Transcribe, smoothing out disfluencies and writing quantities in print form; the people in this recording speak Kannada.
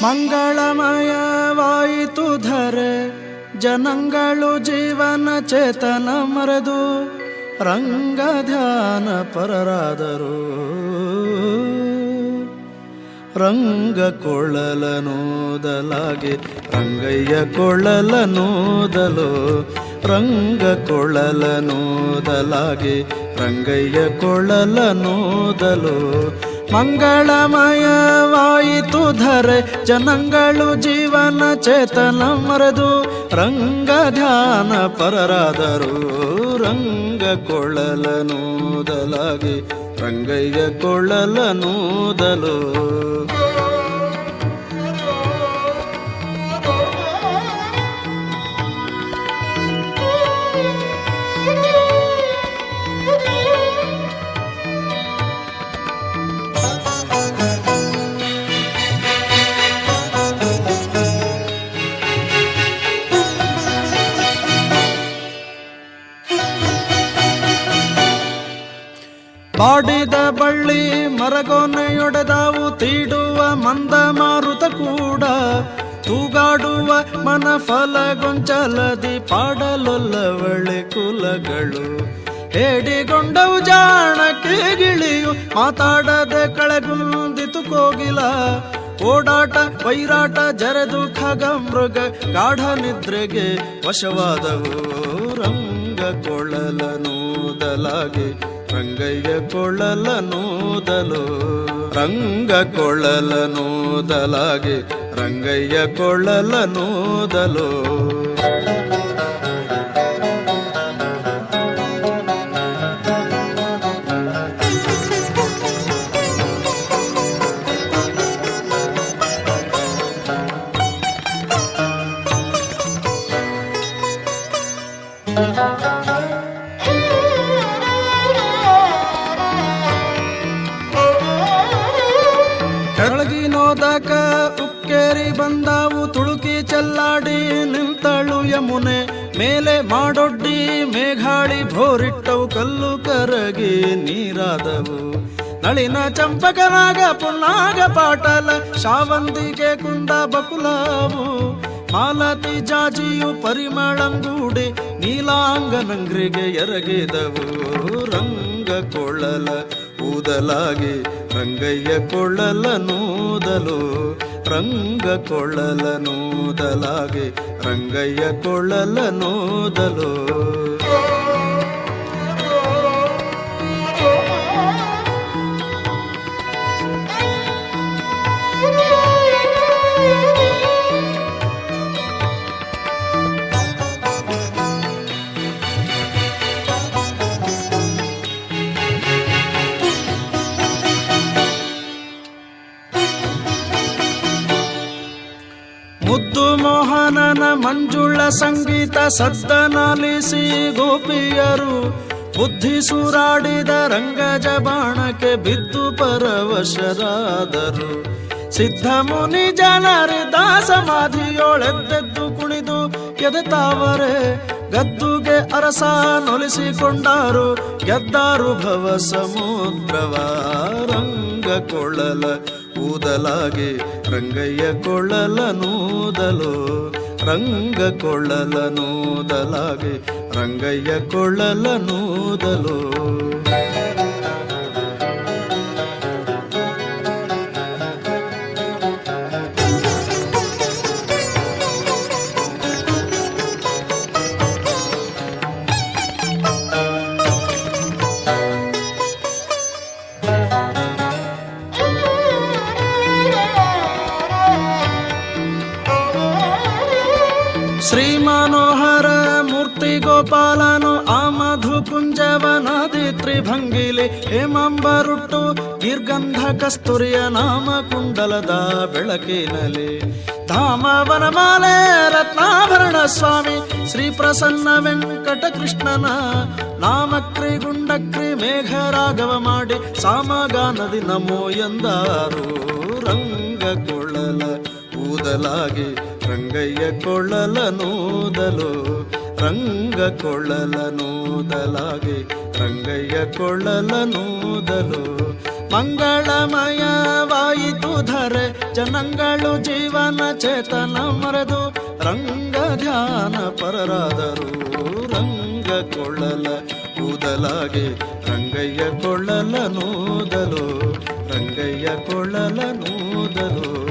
ಮಂಗಳಮಯವಾಯಿತು ಧರೆ, ಜನಗಳು ಜೀವನ ಚೇತನ ಮರೆದು ರಂಗ ಧ್ಯಾನ ಪರರಾದರು. ರಂಗ ಕೊಳ್ಳಲನೋದಲಾಗೆ ರಂಗಯ್ಯ ಕೊಳ್ಳಲನೋದಲು, ರಂಗ ಕೊಳ್ಳಲನೋದಲಾಗೆ ರಂಗಯ್ಯ ಕೊಳ್ಳಲನೋದಲು. ಮಂಗಳಮಯವಾಯಿತು ಧರೆ, ಜನಗಳು ಜೀವನ ಚೇತನ ಮರೆದು ರಂಗ ಧ್ಯಾನ ಪರರಾದರು. ರಂಗ ಕೊಳ್ಳಲನೋದಲಾಗೆ ರಂಗಯ್ಯ ಕೊಳ್ಳಲನೋದಲು. ಬಾಡಿದ ಬಳ್ಳಿ ಮರಗೊನೆಯೊಡೆದಾವು, ತೀಡುವ ಮಂದ ಮಾರುತ ಕೂಡ ತೂಗಾಡುವ ಮನ ಫಲಗೊಂಚಲದಿ ಪಾಡಲೊಲ್ಲವಳೆ ಕುಲಗಳು. ಹೇಡಿಗೊಂಡವು ಜಾಣಕ್ಕೆ ಗಿಳಿಯು, ಮಾತಾಡದೆ ಕಳೆಗುಂದಿತು ಕೋಗಿಲ. ಓಡಾಟ ವೈರಾಟ ಜರೆದು ಖಗ ಮೃಗ, ಗಾಢ ನಿದ್ರೆಗೆ ವಶವಾದವು. ರಂಗ ಕೊಳ್ಳಲನೋದಲಾಗೆ ರಂಗಯ್ಯ ಕೊಳ್ಳಲನೋದಲು, ರಂಗ ಕೊಳ್ಳಲನೋದಲಾಗೆ ರಂಗಯ್ಯ ಕೊಳ್ಳಲನೋದಲು. ಕೆಳಗಿನೋದಕ ಉಕ್ಕೇರಿ ಬಂದಾವು, ತುಳುಕಿ ಚೆಲ್ಲಾಡಿ ನಿಂತಳು ಯಮುನೆ. ಮೇಲೆ ಮಾಡೊಡ್ಡಿ ಮೇಘಾಳಿ ಭೋರಿಟ್ಟವು, ಕಲ್ಲು ಕರಗಿ ನೀರಾದವು. ನಳಿನ ಚಂಪಕನಾಗ ಪುನ್ನಾಗ ಪಾಟಲ, ಶಾವಂತಿಗೆ ಕುಂದ ಬಕುಲಾವು. ಮಾಲತಿ ಜಾಜಿಯು ಪರಿಮಳಂಗೂಡಿ, ನೀಲಾಂಗನಂಗ್ರಿಗೆ ಎರಗಿದವು. ರಂಗ ಕೊಳ್ಳಲ ಊದಲಾಗಿ ರಂಗಯ್ಯ ಕೊಳ್ಳಲನೋದಲು, ರಂಗ ಕೊಳ್ಳಲನೋದಲಾಗೆ ರಂಗಯ್ಯ ಕೊಳ್ಳಲನೋದಲು. ಮುದ್ದು ಮೋಹನನ ಮಂಜುಳ ಸಂಗೀತ ಸದ್ದನಾಲಿಸಿ ಗೋಪಿಯರು, ಬುದ್ಧಿ ಸೂರಾಡಿದ ರಂಗಜ ಬಾಣಕ್ಕೆ ಬಿದ್ದು ಪರವಶರಾದರು. ಸಿದ್ಧ ಮುನಿ ಜನರಿದ್ದ ಸಮಾಧಿಯೋಳೆದ್ದೆದ್ದು ಕುಣಿದು ಎದೆತಾವರೆ, ಗದ್ದುಗೆ ಅರಸ ನೊಲಿಸಿಕೊಂಡಾರು, ಗೆದ್ದಾರು ಭವ ಸಮುದ್ರವ. ರಂಗ ಕೊಳ್ಳಲ ಊದಲಾಗೆ ರಂಗಯ್ಯ ಕೊಳ್ಳಲನೋದಲು, ರಂಗ ಕೊಳ್ಳಲನೋದಲಾಗೆ ರಂಗಯ್ಯ ಕೊಳ್ಳಲನೋದಲು. ಶ್ರೀ ಮನೋಹರ ಮೂರ್ತಿ ಗೋಪಾಲನು ಆ ಮಧು ಕುಂಜವನಾದಿ ತ್ರಿಭಂಗಿಲಿ, ಹೇಮಂಬರುಟ್ಟು ದೀರ್ಗಂಧ ಕಸ್ತೂರಿಯ ನಾಮ ಕುಂಡಲದ ಬೆಳಕಿನಲ್ಲಿ. ಧಾಮವನಮಾಲೆ ರತ್ನಾಭರಣ ಸ್ವಾಮಿ ಶ್ರೀ ಪ್ರಸನ್ನ ವೆಂಕಟ ಕೃಷ್ಣನ ನಾಮಕ್ರಿ ಗುಂಡಕ್ರಿ ಮೇಘರಾಗವ ಮಾಡಿ, ಸಾಮಗಾನದಿ ನಮೋ ಎಂದಾರು. ರಂಗ ಕೊಳ್ಳಲ ಊದಲಾಗಿ ರಂಗಯ್ಯ ಕೊಳ್ಳಲನೋದಲು, ರಂಗ ಕೊಳ್ಳಲನೋದಲಾಗೆ ರಂಗಯ್ಯ ಕೊಳ್ಳಲನೋದಲು, ಮಂಗಳಮಯವಾಯಿತು ಧರೆ, ಜನಗಳು ಜೀವನ ಚೇತನ ಮರೆದು ರಂಗ ಧ್ಯಾನ ಪರರಾದರು. ರಂಗ ಕೊಳ್ಳಲ ಕೂದಲಾಗೆ ರಂಗಯ್ಯ ಕೊಳ್ಳಲ ನೂದಲು, ರಂಗಯ್ಯ ಕೊಳ್ಳಲ ನೂದಲು.